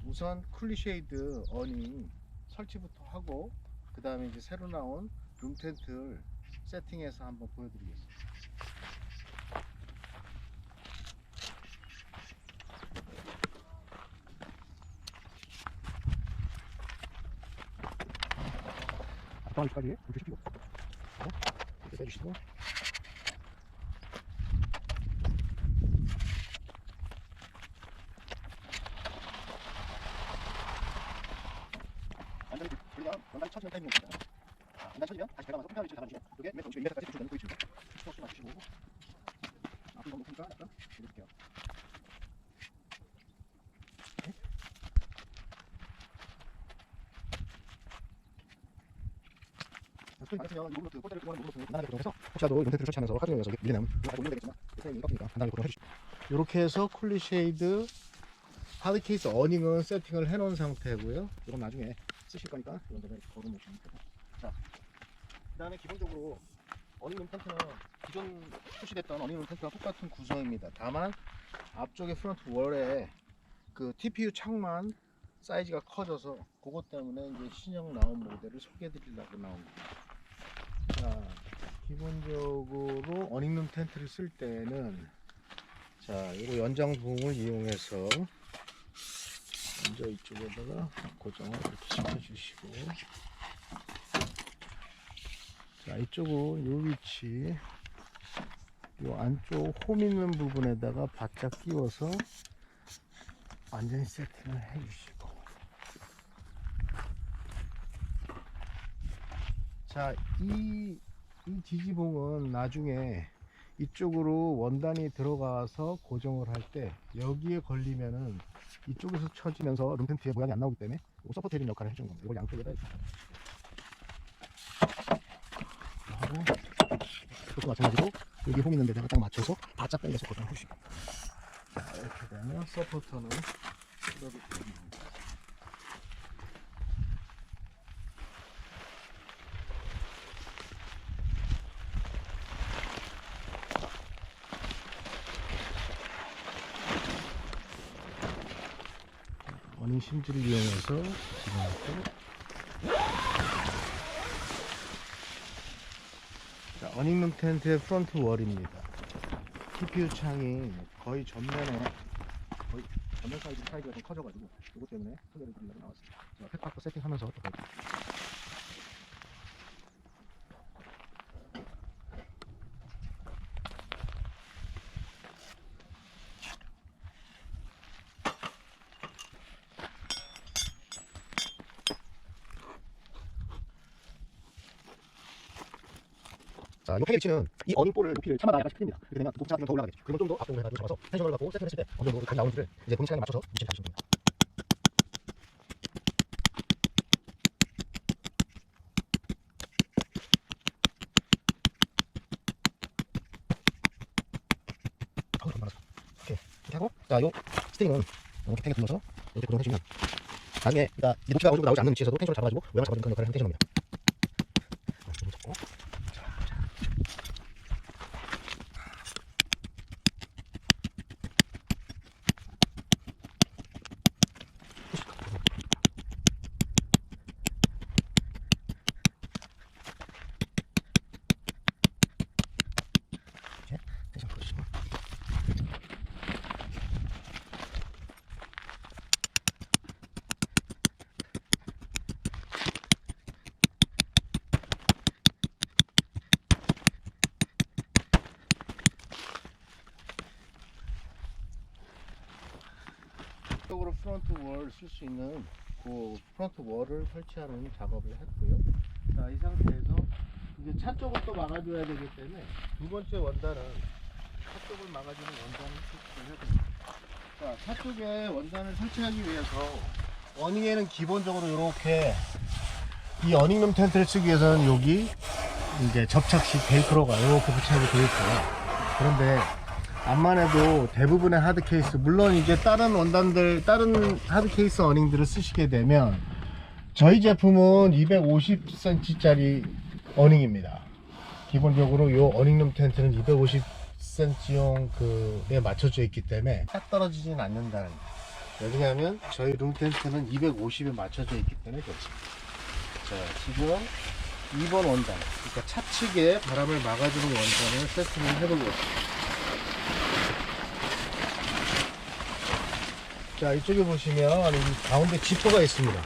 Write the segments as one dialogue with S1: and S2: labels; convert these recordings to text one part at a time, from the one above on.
S1: 우선 쿨리쉐이드 어닝 설치부터 하고 그 다음에 이제 새로 나온 룸 텐트를 세팅해서 한번 보여드리겠습니다. 앞방까지 이렇게 시키고 이렇게 빼주시고 완전히 우리가 원단이 쳐지는 타이밍입니다. 원단이 쳐지면 다시 배가 와서 평평한 위치를 잡아주시고 이게 맨 정식 2m까지 구축되는 포인트입니다. 스포츠 맞추시고 앞으로 너무 높으니까 약간 내려줄게요. 스크린 맞으면 이걸로 꼴대를 구하는 부분을 간단하게 고정해서 혹시라도 룸 텐트를 설치하면서 하중에 의해서 밀리면 이거 되겠지만 선생님이 꺾이니까 간단하게 고정해주시고 이렇게 해서 쿨리쉐이드 하드케이스 어닝은 세팅을 해놓은 상태고요. 이건 나중에 쓰실 거니까 이런 데를 걸어놓으시면 되고. 자, 그 다음에 기본적으로 어닝룸 텐트는 기존 출시됐던 어닝룸 텐트와 똑같은 구성입니다. 다만 앞쪽에 프론트 월에 그 TPU 창만 사이즈가 커져서 그것 때문에 이제 신형 나온 모델을 소개해 드리려고 나온 겁니다. 자, 기본적으로 어닝룸 텐트를 쓸 때는 자, 이거 연장봉을 이용해서 먼저 이쪽에다가 고정을 이렇게 시켜주시고, 자, 이쪽은 이 위치, 이 안쪽 홈 있는 부분에다가 바짝 끼워서 완전히 세팅을 해주시고, 자, 이 지지봉은 나중에 이쪽으로 원단이 들어가서 고정을 할 때 여기에 걸리면은 이쪽에서 쳐지면서 룸텐트의 모양이 안 나오기 때문에 서포트 해주는 역할을 해주는 겁니다. 이걸 양쪽에다 이렇게 하고 이것도 마찬가지로 여기 홈 있는 데다가 딱 맞춰서 바짝 당겨서 고정을 해주시고, 자, 이렇게 되면 서포터는 풀어도 됩니다. 어닝 심지를 이용해서 진행하고, 자, 어닝룸 텐트의 프론트 월입니다. TPU 창이 거의 전면 사이즈가 좀 커져가지고 이것 때문에 소개를 드리려고 나왔습니다. 자, 팩파크 세팅하면서 또 볼게요. 자, 이 팽의 위치는 이 어닝볼을 높이를 참아다 약간 틀립니다. 이렇게 되면 높이 차가 더 올라가겠죠. 그러면 좀 더 앞쪽으로 해가지고 잡아서 텐션을 갖고 세팅을 했을 때 어느 정도 거기 나오는지를 이제 본인 시간에 맞춰서 위치를 잡으시면 됩니다. 이렇게 하고, 자, 요 스틱은 이렇게 팽에 둘러서 이렇게 고정해주면 나중에 그러니까 이 높이가 어느 정도 나오지 않는 위치에서도 텐션을 잡아가지고 모양을 잡아주는 그런 역할을 하는 텐션입니다. 잡고, 이렇게 텐션 풀어주시고, 쪽으로 프론트 월 쓸 수 있는 그 프론트 월을 설치하는 작업을 했고요. 자, 이 상태에서 이제 차 쪽을 또 막아줘야 되기 때문에 두 번째 원단은 차 쪽을 막아주는 원단을 설치를 해야 됩니다. 자, 차 쪽에 원단을 설치하기 위해서 어닝에는 기본적으로 이렇게 이 어닝룸 텐트를 쓰기 위해서는 여기 이제 접착식 벨크로가 이렇게 붙여져 있어요. 그런데 암만 해도 대부분의 하드 케이스, 물론 이제 다른 원단들, 다른 하드 케이스 어닝들을 쓰시게 되면 저희 제품은 250cm 짜리 어닝입니다. 기본적으로 이 어닝룸 텐트는 250cm용 그에 맞춰져 있기 때문에 딱 떨어지진 않는다는 왜냐하면 저희 룸텐트는 250에 맞춰져 있기 때문에 그렇습니다. 자, 지금 2번 원단, 그러니까 차측에 바람을 막아주는 원단을 세팅을 해보겠습니다. 자, 이쪽에 보시면 이 가운데 지퍼가 있습니다.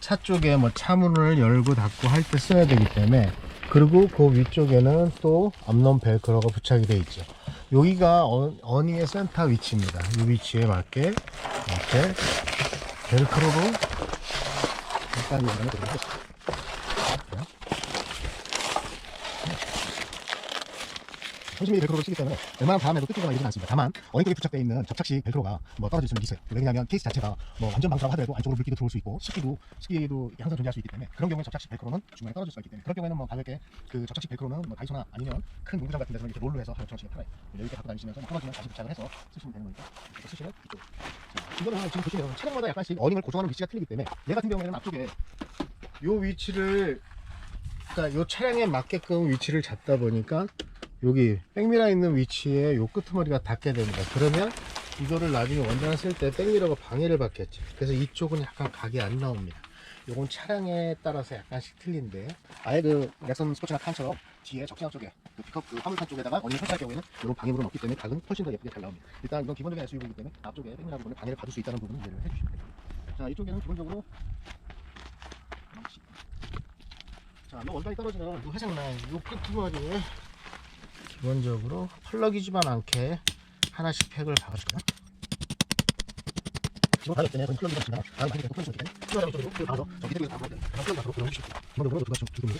S1: 차 쪽에 뭐 차문을 열고 닫고 할 때 써야 되기 때문에. 그리고 그 위쪽에는 또 암놈 벨크로가 부착이 되어 있죠. 여기가 어닝의 센터 위치입니다. 이 위치에 맞게 이렇게 벨크로로 일단 이거는 들어가겠습니다. 선심이 벨크로를 쓰기 때문에 웬만한 바람에도 뜯기거나 이러진 않습니다. 다만 어닝 쪽에 부착되어 있는 접착식 벨크로가 뭐 떨어질 수는 있어요. 왜냐하면 케이스 자체가 뭐 완전 방수라고 하더라도 안쪽으로 물기도 들어올 수 있고 습기도 항상 존재할 수 있기 때문에 그런 경우에 접착식 벨크로는 중간에 떨어질 수가 있기 때문에 그런 경우에는 뭐 가볍게 그 접착식 벨크로는 뭐 다이소나 아니면 큰 농구장 같은 데서 이렇게 롤로 해서 하루 종일 팔아요. 여기 갖고 다니시면서 뭐 끊어지면 다시 부착을 해서 쓰시면 되는 거니까 이렇게 쓰시면 이쪽. 자, 이거는 지금 보시면 차량마다 약간씩 어닝을 고정하는 위치가 틀리기 때문에 얘 같은 경우에는 앞쪽에 요 위치를 그러니까 요 차량에 맞게끔 위치를 잡다 보니까 여기 백미러 있는 위치에 요 끄트머리가 닿게 됩니다. 그러면 이거를 나중에 원단을 쓸 때 백미러가 방해를 받겠죠. 그래서 이쪽은 약간 각이 안 나옵니다. 요건 차량에 따라서 약간씩 틀린데 아예 그 렉선 스포츠나 칸처럼 뒤에 적재함 쪽에 그 픽업 그 화물칸 쪽에다가 어닝을 설치할 경우에는 이런 방해물은 없기 때문에 각은 훨씬 더 예쁘게 잘 나옵니다. 일단 이건 기본적인 SUV이기 때문에 앞쪽에 백미러 부분에 방해를 받을 수 있다는 부분을 이해를 해주시면 됩니다. 자, 이쪽에는 기본적으로 자, 이 원단이 떨어지는 이 회색 라인 이 끄트머리에 기본적으로 펄럭이지만 않게 하나씩 팩을 박아줄까요? 지금 가격 때문에 그건 펄럭이지 않지만 다음 가격에 또 펄럭이지 않기 때문에 필요하다면 이쪽으로 그 가서 저 밑에 다 보면 펄럭이 앞으로 들어오시고 기본적으로 두 가지 좀 두개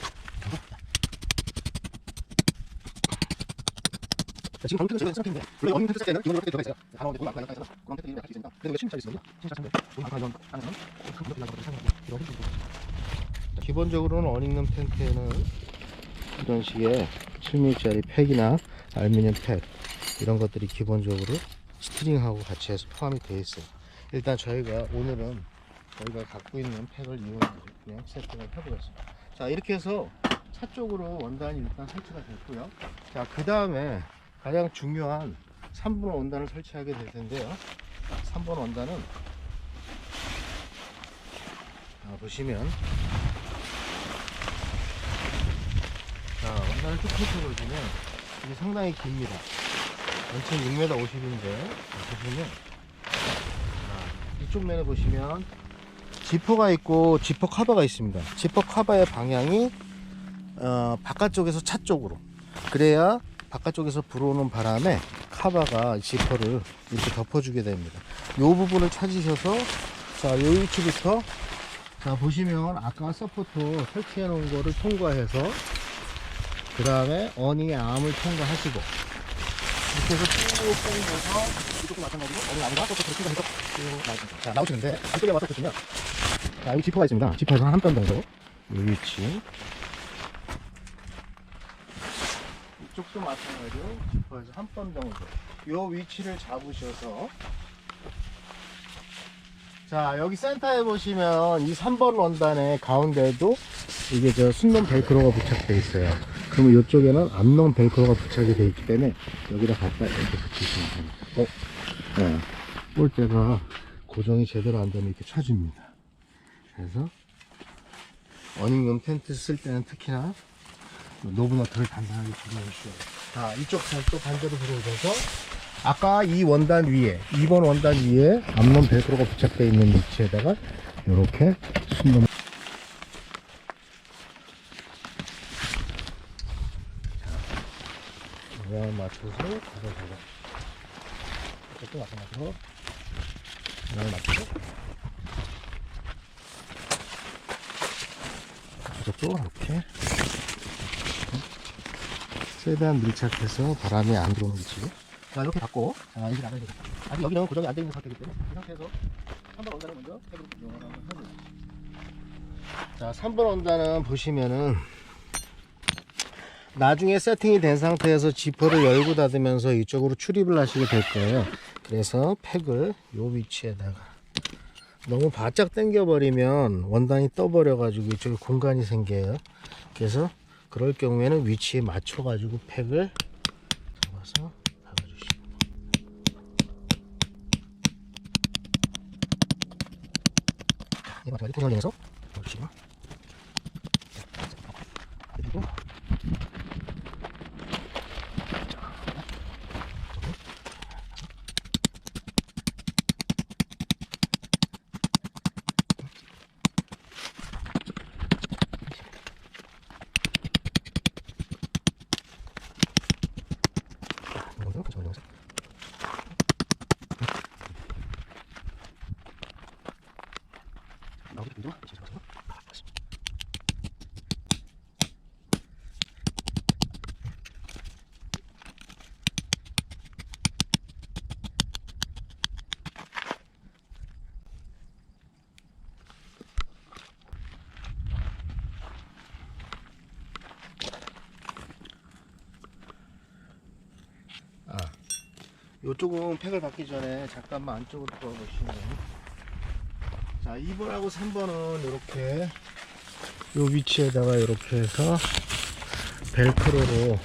S1: 지금 방금 제가 생각했는데 원래 어닝 텐트 쓸 때는 기본적으로 들어가 있어요. 가운데 돈 아까 여기까지 해서 그런 텐트 같이 있으니까 그래서 침착이 있으면 침착한데 돈 아까 이런 하는 사람 큰 것들 나가서 사용하고 기본적으로는 어닝룸 텐트에는 이런 식의 7mm짜리 팩이나 알루미늄 팩 이런 것들이 기본적으로 스트링하고 같이 해서 포함이 되어 있어요. 일단 오늘은 저희가 갖고 있는 팩을 이용해서 그냥 세팅을 해보겠습니다. 자, 이렇게 해서 차 쪽으로 원단이 일단 설치가 됐고요. 자, 그 다음에 가장 중요한 3번 원단을 설치하게 될 텐데요. 3번 원단은 보시면 자, 원단을 쭉 펼쳐보시면 이게 상당히 깁니다. 전체 6m 50인데 보시면 이쪽 면에 보시면 지퍼가 있고 지퍼 커버가 있습니다. 지퍼 커버의 방향이 바깥쪽에서 차 쪽으로, 그래야 바깥쪽에서 불어오는 바람에 커버가 지퍼를 이렇게 덮어주게 됩니다. 이 부분을 찾으셔서 자, 이 위치부터 자, 보시면 아까 서포터 설치해 놓은 거를 통과해서 그 다음에 어닝의 암을 통과하시고 이렇게 해서 쭉 당겨서 이쪽도 마찬가지로 어닝 암과 서포터 통과해서 쭉 나오십니다. 자, 나오시는데 이쪽에 와서 보시면 자, 여기 지퍼가 있습니다. 지퍼에서 한 뼘 정도 이 위치, 이쪽도 마찬가지로 지퍼에서 한 뼘 정도 이 위치를 잡으셔서 자, 여기 센터에 보시면 이 3번 원단의 가운데도 이게 순놈 벨크로가 부착되어 있어요. 그러면 이쪽에는 암놈 벨크로가 부착이 되어 있기 때문에 여기다 갖다 이렇게 붙이시면 됩니다. 네. 볼때가 고정이 제대로 안 되면 이렇게 쳐줍니다. 그래서 어닝룸 텐트 쓸 때는 특히나 노브너트를 단단하게 조정해주셔야 돼요. 자, 이쪽 또 반대로 들어오셔서 아까 이 원단 위에 2번 원단 위에 암놈 벨크로가 부착되어 있는 위치에다가 이렇게 순놈 모양을 맞춰서 가서 이쪽도 마찬가지로 모양을 맞춰서 이쪽도 이렇게 최대한 밀착해서 바람이 안 들어오는 위치. 자, 이렇게 받고, 자, 이렇게 나가야 되겠다. 아직 여기는 고정이 안 되어 있는 상태이기 때문에 이 상태에서 3번 원단을 먼저 팩으로 이용을 한번 해보죠. 자, 3번 원단은 보시면은 나중에 세팅이 된 상태에서 지퍼를 열고 닫으면서 이쪽으로 출입을 하시게 될 거예요. 그래서 팩을 이 위치에다가 너무 바짝 당겨버리면 원단이 떠버려 가지고 이쪽에 공간이 생겨요. 그래서 그럴 경우에는 위치에 맞춰 가지고 팩을 잡아서 박아주시고 얘 마찬가지 통영을 이용해서 넣어주시고 그리고 이쪽은 팩을 받기 전에 잠깐만 안쪽으로 들어가 보시면, 자 2번하고 3번은 이렇게 요 위치에다가 이렇게 해서 벨크로로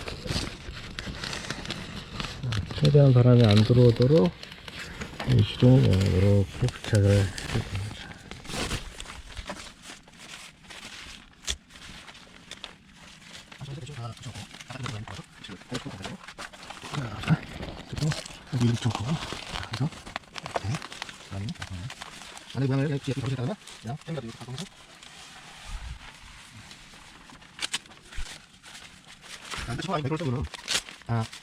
S1: 최대한 바람이 안 들어오도록 이 시동 이렇게 부착을 해줄 겁니다. 여기 이렇게 좀 커. 그래서 이렇게 안에 모양을 이렇게 보시다가 그냥 땡가도 이렇게 가동해서 처음에 매크로 쪽으로는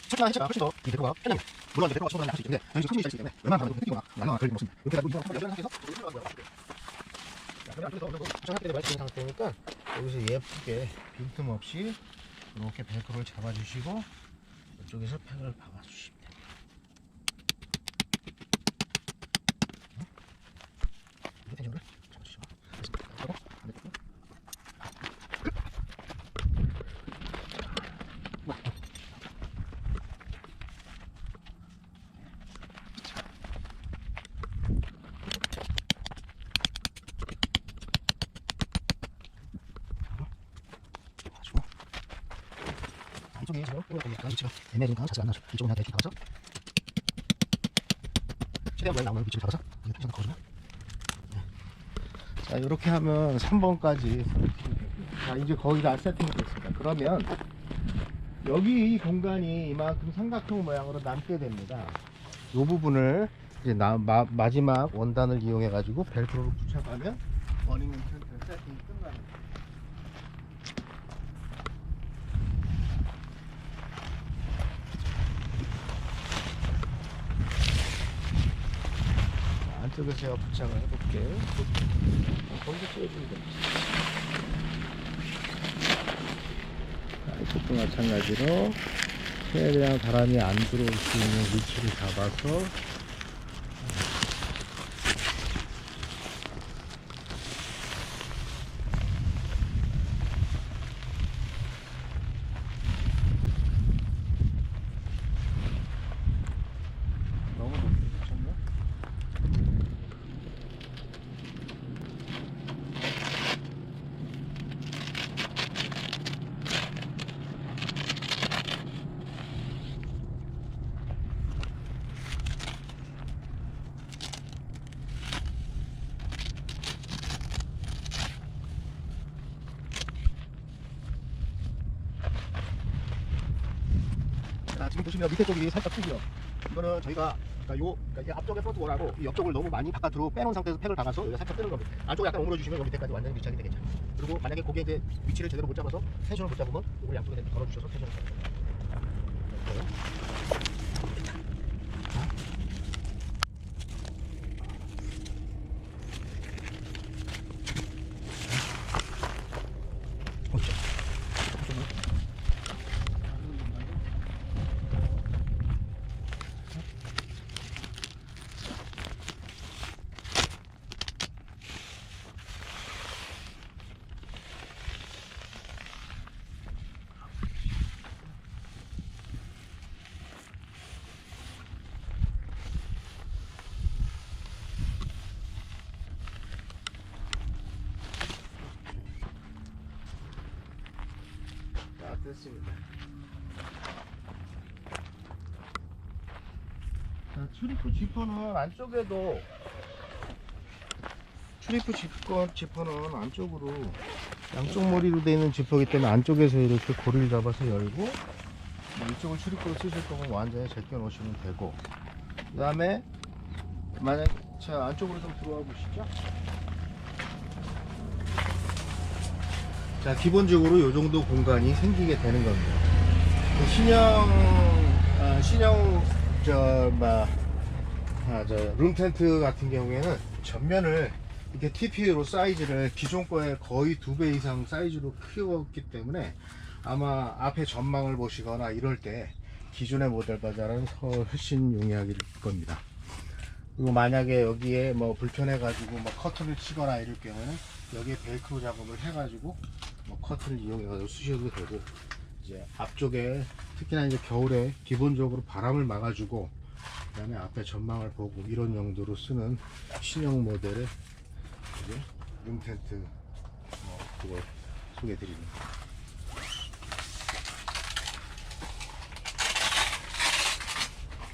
S1: 설정한 해체가 훨씬 더 이 매크로가 편하게, 물론 매크로가 충분히 할수 있는데 여기서 틈이 있기 때문에 웬만한 방법도 느끼거나 날라가 걸리는 것입니다. 이렇게 해서 이거 연결한 상태에서 그러면 안쪽에서 어느 정도 부착할 때 말씀드린 상태니까 여기서 예쁘게 빈틈없이 이렇게 벨크로를 잡아주시고 이쪽에서 팩을 박아주시면 됩니다. 텐션을 잡아주시고 하고 반대쪽으로 이쪽에 지금 약간 위치가 애매하니까 자세가 안 나죠. 이쪽은 그냥 대충 박아서 최대한 모양이 나오는 위치를 잡아서 이거 텐션 넣어주면, 자 이렇게 하면 3번까지 자 이제 거의 다 세팅이 됐습니다. 그러면 여기 이 공간이 이만큼 삼각형 모양으로 남게 됩니다. 이 부분을 이제 마지막 원단을 이용해 가지고 벨크로로 부착하면 버닝 텐트 세팅이 끝납니다. 안쪽에서 제가 부착을 해볼게요. 거기서 쏘여주면 됩니다. 이쪽도 마찬가지로 최대한 바람이 안 들어올 수 있는 위치를 잡아서 너무 높게 붙였나? 자, 지금 보시면 밑에 쪽이 살짝 크고요. 이거는 저희가 그러니까 이 앞쪽에 프론트월하고 이 옆쪽을 너무 많이 바깥으로 빼놓은 상태에서 팩을 박아서 여기가 살짝 뜨는 겁니다. 안쪽을 약간 오므려 주시면 요 밑에까지 완전히 밀착이 되겠죠. 그리고 만약에 거기에 이제 위치를 제대로 못 잡아서 텐션을 못 잡으면 이걸 양쪽에 걸어 주셔서 텐션을 잡는 겁니다. 됐습니다. 자, 출입구 지퍼는 안쪽에도 출입구 지퍼는 안쪽으로 양쪽 머리로 되어 있는 지퍼이기 때문에 안쪽에서 이렇게 고리를 잡아서 열고, 이쪽을 출입구로 쓰실 거면 완전히 제껴 놓으시면 되고, 그 다음에 만약 자 안쪽으로 좀 들어와 보시죠. 자, 기본적으로 이 정도 공간이 생기게 되는 겁니다. 신형 룸텐트 같은 경우에는 전면을 이렇게 TPU로 사이즈를 기존 거에 거의 2배 이상 사이즈로 키웠기 때문에 아마 앞에 전망을 보시거나 이럴 때 기존의 모델보다는 훨씬 용이하길 겁니다. 그리고 만약에 여기에 뭐 불편해 가지고 뭐 커튼을 치거나 이럴 경우에는 여기에 벨크로 작업을 해 가지고 뭐 커튼을 이용해 가지고 쓰셔도 되고, 이제 앞쪽에 특히나 이제 겨울에 기본적으로 바람을 막아주고 그 다음에 앞에 전망을 보고 이런 용도로 쓰는 신형 모델의 이제 룸텐트 그거 소개해 드립니다.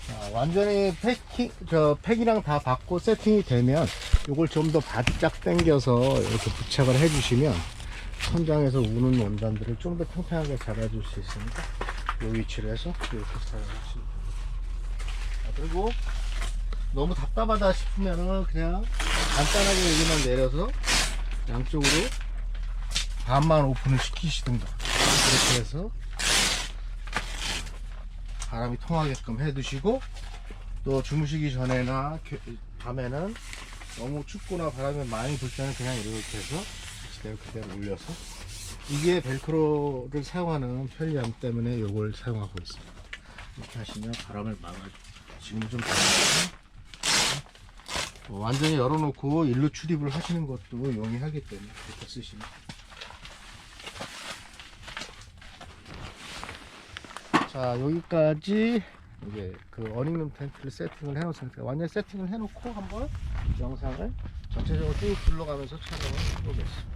S1: 자, 완전히 팩이랑 다 받고 세팅이 되면 이걸 좀 더 바짝 당겨서 이렇게 부착을 해 주시면 천장에서 우는 원단들을 좀 더 평평하게 잡아줄 수 있으니까 이 위치를 해서 이렇게 사용하시면 됩니다. 그리고 너무 답답하다 싶으면은 그냥 간단하게 여기만 내려서 양쪽으로 반만 오픈을 시키시든가 그렇게 해서 바람이 통하게끔 해 두시고, 또 주무시기 전에나 밤에는 너무 춥거나 바람이 많이 불 때는 그냥 이렇게 해서 그대로 올려서, 이게 벨크로를 사용하는 편리함 때문에 이걸 사용하고 있습니다. 이렇게 하시면 바람을 막아주고, 지금 좀 완전히 열어놓고 일로 출입을 하시는 것도 용이하기 때문에 이렇게 쓰시면. 자, 여기까지 이제 그 어닝룸 텐트를 세팅을 해놓습니다. 완전히 세팅을 해놓고 한번 영상을 전체적으로 쭉 둘러가면서 촬영을 해보겠습니다.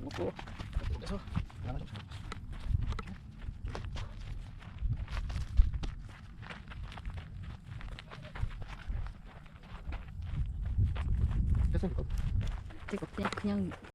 S1: 놓고 그래서 하나 좀 잡아보세요. 됐습니까?
S2: 그냥